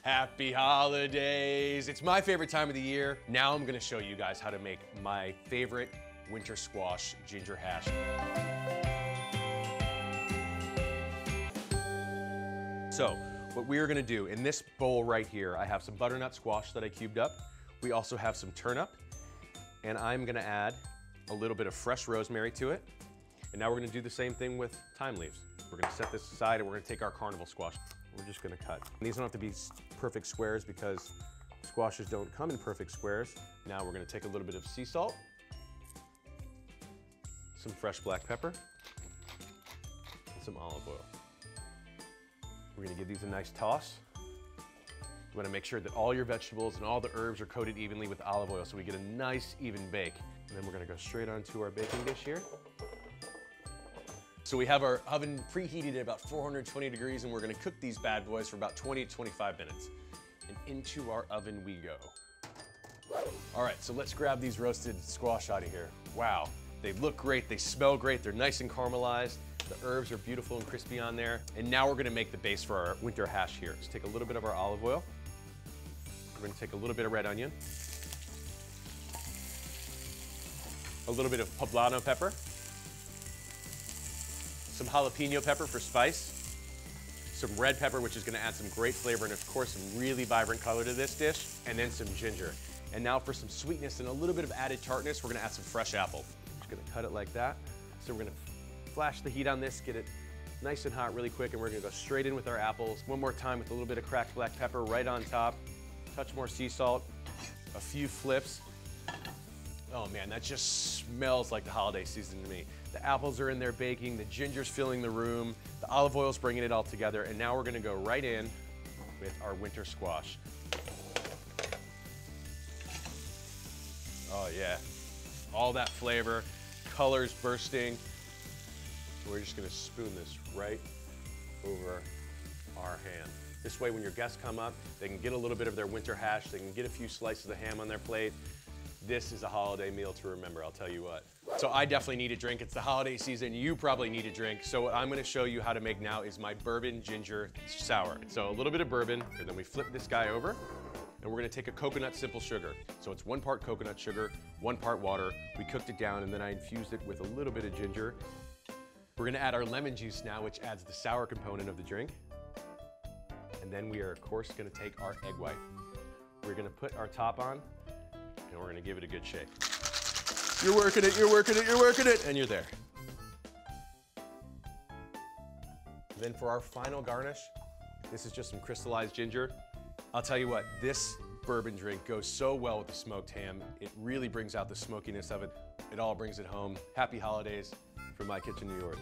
Happy holidays. It's my favorite time of the year. Now I'm gonna show you guys how to make my favorite winter squash ginger hash. So, what we are gonna do, in this bowl right here, I have some butternut squash that I cubed up. We also have some turnip, and I'm gonna add a little bit of fresh rosemary to it. And now we're gonna do the same thing with thyme leaves. We're gonna set this aside and we're gonna take our carnival squash. We're just gonna cut. And these don't have to be perfect squares because squashes don't come in perfect squares. Now we're gonna take a little bit of sea salt, some fresh black pepper, and some olive oil. We're gonna give these a nice toss. You wanna make sure that all your vegetables and all the herbs are coated evenly with olive oil so we get a nice even bake. And then we're gonna go straight onto our baking dish here. So we have our oven preheated at about 420 degrees and we're gonna cook these bad boys for about 20 to 25 minutes. And into our oven we go. All right, so let's grab these roasted squash out of here. Wow, they look great, they smell great, they're nice and caramelized. The herbs are beautiful and crispy on there. And now we're gonna make the base for our winter hash here. Let's take a little bit of our olive oil. We're gonna take a little bit of red onion, a little bit of poblano pepper, some jalapeno pepper for spice, some red pepper, which is gonna add some great flavor and of course some really vibrant color to this dish, and then some ginger. And now for some sweetness and a little bit of added tartness, we're gonna add some fresh apple. Just gonna cut it like that. So we're gonna flash the heat on this, get it nice and hot really quick, and we're gonna go straight in with our apples. One more time with a little bit of cracked black pepper right on top, touch more sea salt, a few flips. Oh man, that just smells like the holiday season to me. The apples are in there baking, the ginger's filling the room, the olive oil's bringing it all together, and now we're gonna go right in with our winter squash. Oh yeah, all that flavor, colors bursting. We're just gonna spoon this right over our ham. This way when your guests come up, they can get a little bit of their winter hash, they can get a few slices of ham on their plate. This is a holiday meal to remember, I'll tell you what. So I definitely need a drink. It's the holiday season. You probably need a drink. So what I'm gonna show you how to make now is my bourbon ginger sour. So a little bit of bourbon, and then we flip this guy over, and we're gonna take a coconut simple sugar. So it's 1 part coconut sugar, 1 part water. We cooked it down, and then I infused it with a little bit of ginger. We're gonna add our lemon juice now, which adds the sour component of the drink. And then we are, of course, gonna take our egg white. We're gonna put our top on, and we're gonna give it a good shake. You're working it, you're working it, you're working it, and you're there. Then for our final garnish, this is just some crystallized ginger. I'll tell you what, this bourbon drink goes so well with the smoked ham. It really brings out the smokiness of it. It all brings it home. Happy holidays from My Kitchen New York.